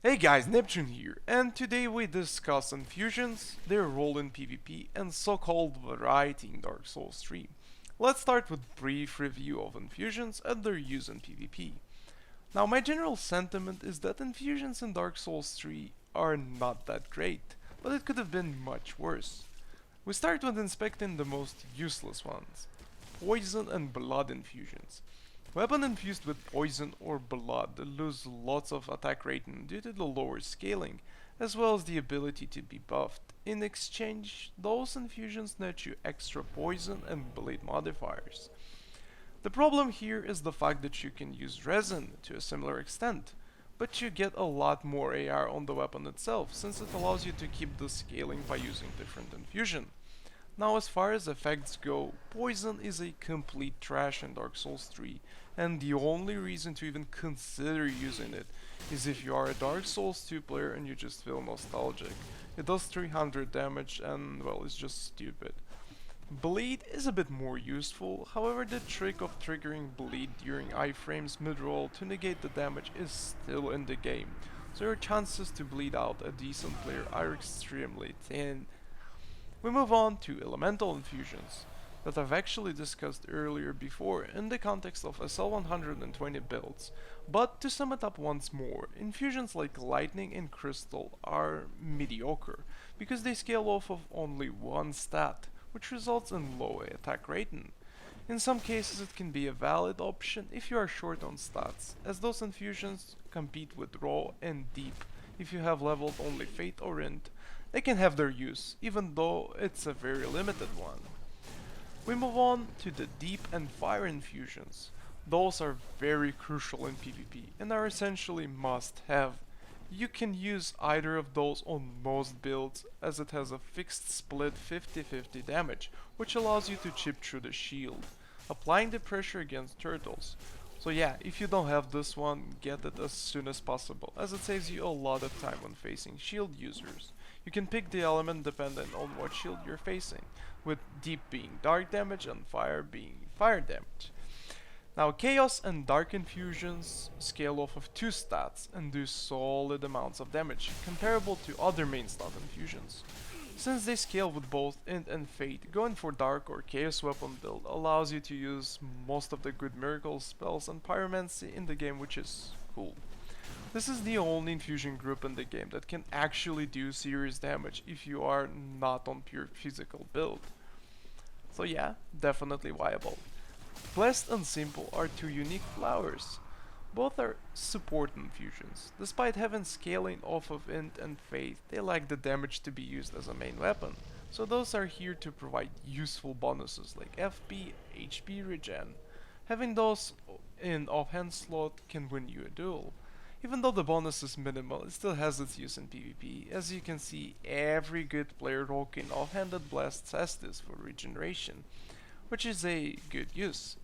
Hey guys, Neptune here, and today we discuss infusions, their role in PvP, and so-called variety in Dark Souls 3. Let's start with a brief review of infusions and their use in PvP. Now my general sentiment is that infusions in Dark Souls 3 are not that great, but it could have been much worse. We start with inspecting the most useless ones, poison and blood infusions. Weapon infused with poison or blood lose lots of attack rating due to the lower scaling, as well as the ability to be buffed. In exchange, those infusions net you extra poison and bleed modifiers. The problem here is the fact that you can use resin to a similar extent, but you get a lot more AR on the weapon itself, since it allows you to keep the scaling by using different infusion. Now as far as effects go, poison is a complete trash in Dark Souls 3, and the only reason to even consider using it is if you are a Dark Souls 2 player and you just feel nostalgic. It does 300 damage and well, it's just stupid. Bleed is a bit more useful, however the trick of triggering bleed during iframes mid-roll to negate the damage is still in the game, so your chances to bleed out a decent player are extremely thin. We move on to elemental infusions that I've actually discussed earlier before in the context of SL120 builds, but to sum it up once more, infusions like lightning and crystal are mediocre because they scale off of only one stat, which results in low attack rating. In some cases it can be a valid option if you are short on stats, as those infusions compete with raw and deep if you have leveled only fate or int. They can have their use, even though it's a very limited one. We move on to the deep and fire infusions. Those are very crucial in PvP and are essentially must have. You can use either of those on most builds as it has a fixed split 50-50 damage, which allows you to chip through the shield, applying the pressure against turtles. So yeah, if you don't have this one, get it as soon as possible, as it saves you a lot of time when facing shield users. You can pick the element dependent on what shield you're facing, with deep being dark damage and fire being fire damage. Now chaos and dark infusions scale off of 2 stats and do solid amounts of damage, comparable to other main stat infusions. Since they scale with both int and fate, going for dark or chaos weapon build allows you to use most of the good miracle spells and pyromancy in the game, which is cool. This is the only infusion group in the game that can actually do serious damage if you are not on pure physical build. So yeah, definitely viable. Blessed and Simple are two unique flowers. Both are support infusions. Despite having scaling off of int and faith, they lack the damage to be used as a main weapon. So those are here to provide useful bonuses like FP, HP regen. Having those in offhand slot can win you a duel. Even though the bonus is minimal, it still has its use in PvP. As you can see, every good player rocking offhanded blasts has this for regeneration, which is a good use.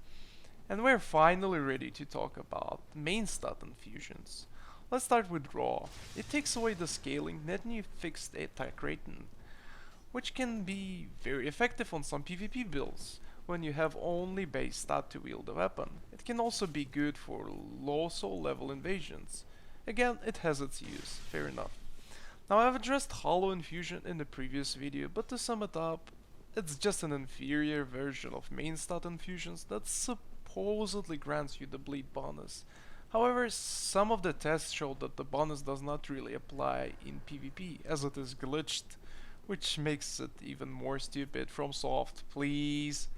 And we're finally ready to talk about main stat infusions. Let's start with Raw. It takes away the scaling, netting you fixed attack rating, which can be very effective on some PvP builds when you have only base stat to wield the weapon. It can also be good for low soul level invasions. Again, it has its use, fair enough. Now I've addressed Hollow Infusion in the previous video, but to sum it up, it's just an inferior version of main stat infusions that supposedly grants you the bleed bonus. However, some of the tests show that the bonus does not really apply in PvP, as it is glitched, which makes it even more stupid. FromSoft, please.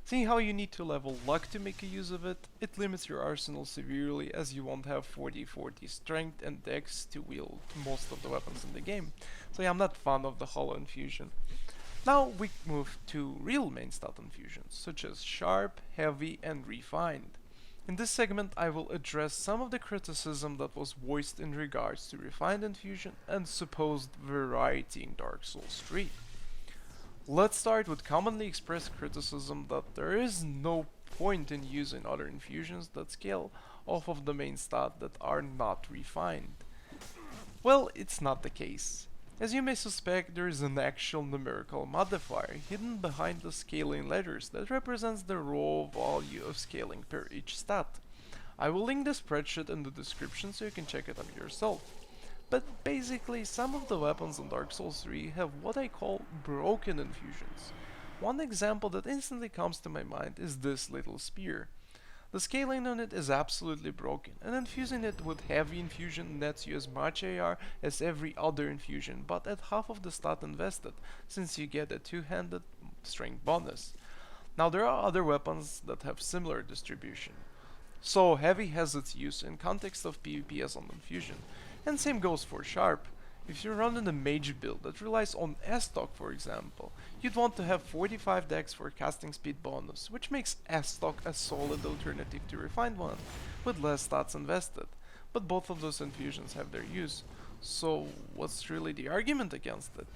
Seeing how you need to level luck to make a use of it, it limits your arsenal severely, as you won't have 40-40 strength and dex to wield most of the weapons in the game. So yeah, I'm not fond of the Hollow Infusion. Now we move to real main stat infusions, such as Sharp, Heavy and Refined. In this segment I will address some of the criticism that was voiced in regards to Refined infusion and supposed variety in Dark Souls 3. Let's start with commonly expressed criticism that there is no point in using other infusions that scale off of the main stat that are not refined. Well, it's not the case. As you may suspect, there is an actual numerical modifier hidden behind the scaling letters that represents the raw value of scaling per each stat. I will link the spreadsheet in the description so you can check it out yourself. But basically, some of the weapons in Dark Souls 3 have what I call broken infusions. One example that instantly comes to my mind is this little spear. The scaling on it is absolutely broken, and infusing it with heavy infusion nets you as much AR as every other infusion, but at half of the stat invested, since you get a two-handed strength bonus. Now there are other weapons that have similar distribution. So heavy has its use in context of PvP as on infusion, and same goes for sharp. If you're running a mage build that relies on S-Stock for example, you'd want to have 45 dex for casting speed bonus, which makes S-Stock a solid alternative to refined one, with less stats invested. But both of those infusions have their use, so what's really the argument against it?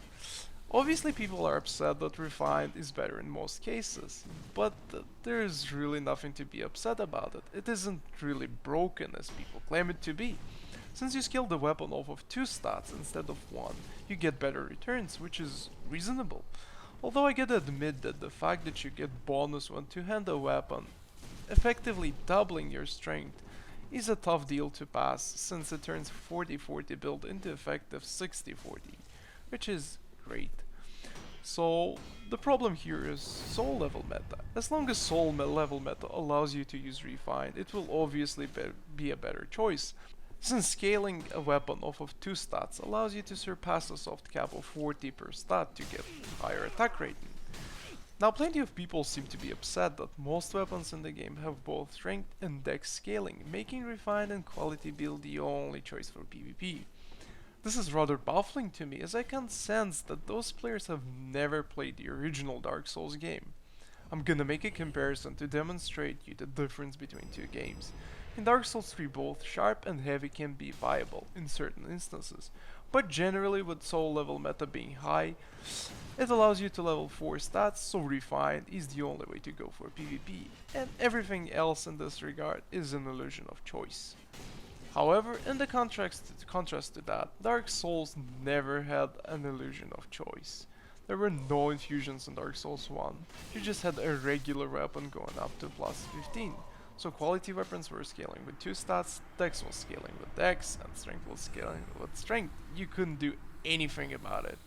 Obviously people are upset that refined is better in most cases, but there's really nothing to be upset about it. It isn't really broken as people claim it to be. Since you scale the weapon off of 2 stats instead of 1, you get better returns, which is reasonable. Although I gotta admit that the fact that you get bonus when two-hand a weapon, effectively doubling your strength, is a tough deal to pass since it turns 40-40 build into effective 60-40, which is great. So the problem here is soul level meta. As long as level meta allows you to use refined, it will obviously be a better choice, since scaling a weapon off of 2 stats allows you to surpass a soft cap of 40 per stat to get higher attack rating. Now plenty of people seem to be upset that most weapons in the game have both strength and dex scaling, making refined and quality build the only choice for PvP. This is rather baffling to me, as I can sense that those players have never played the original Dark Souls game. I'm gonna make a comparison to demonstrate you the difference between two games. In Dark Souls 3 both sharp and heavy can be viable in certain instances, but generally with soul level meta being high, it allows you to level 4 stats, so refined is the only way to go for PvP, and everything else in this regard is an illusion of choice. However, in the contrast to that, Dark Souls never had an illusion of choice. There were no infusions in Dark Souls 1, you just had a regular weapon going up to plus 15. So quality weapons were scaling with 2 stats, dex was scaling with dex, and strength was scaling with strength. You couldn't do anything about it.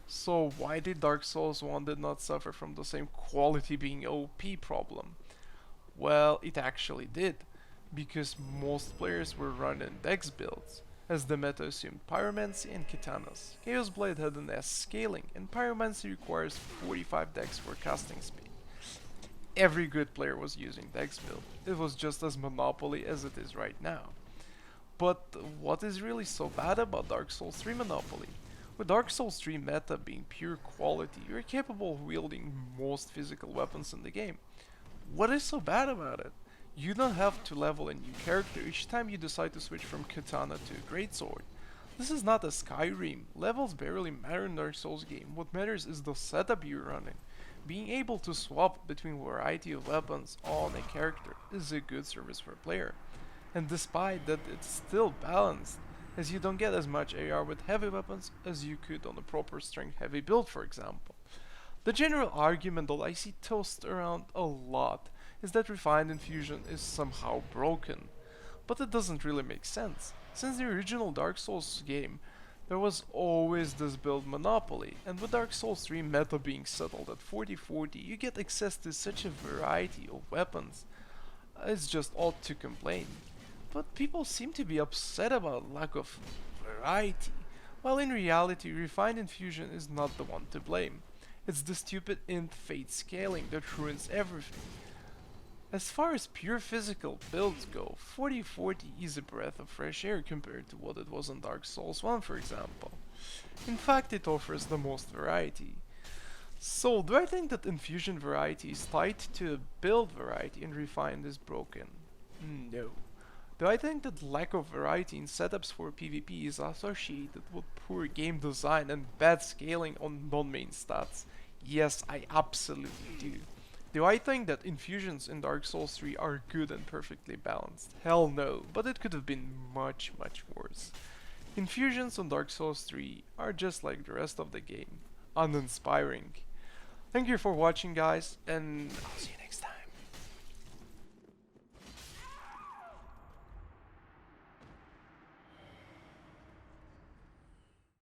So why did Dark Souls 1 did not suffer from the same quality being OP problem? Well, it actually did, because most players were running dex builds, as the meta assumed pyromancy and katanas. Chaos Blade had an S scaling, and pyromancy requires 45 dex for casting speed. Every good player was using dex build. It was just as monopoly as it is right now. But what is really so bad about Dark Souls 3 monopoly? With Dark Souls 3 meta being pure quality, you're capable of wielding most physical weapons in the game. What is so bad about it? You don't have to level a new character each time you decide to switch from katana to a greatsword. This is not a Skyrim. Levels barely matter in Dark Souls game. What matters is the setup you're running. Being able to swap between a variety of weapons on a character is a good service for a player. And despite that, it's still balanced, as you don't get as much AR with heavy weapons as you could on a proper strength heavy build for example. The general argument that I see tossed around a lot is that refined infusion is somehow broken. But it doesn't really make sense. Since the original Dark Souls game, there was always this build monopoly, and with Dark Souls 3 meta being settled at 40-40, you get access to such a variety of weapons. It's just odd to complain. But people seem to be upset about lack of variety, while in reality refined infusion is not the one to blame. It's the stupid int fate scaling that ruins everything. As far as pure physical builds go, 40-40 is a breath of fresh air compared to what it was in Dark Souls 1 for example. In fact, it offers the most variety. So, do I think that infusion variety is tied to build variety and refined is broken? No. Do I think that lack of variety in setups for PvP is associated with poor game design and bad scaling on non-main stats? Yes, I absolutely do. Do I think that infusions in Dark Souls 3 are good and perfectly balanced? Hell no, but it could have been much worse. Infusions on Dark Souls 3 are just like the rest of the game, uninspiring. Thank you for watching guys, and I'll see you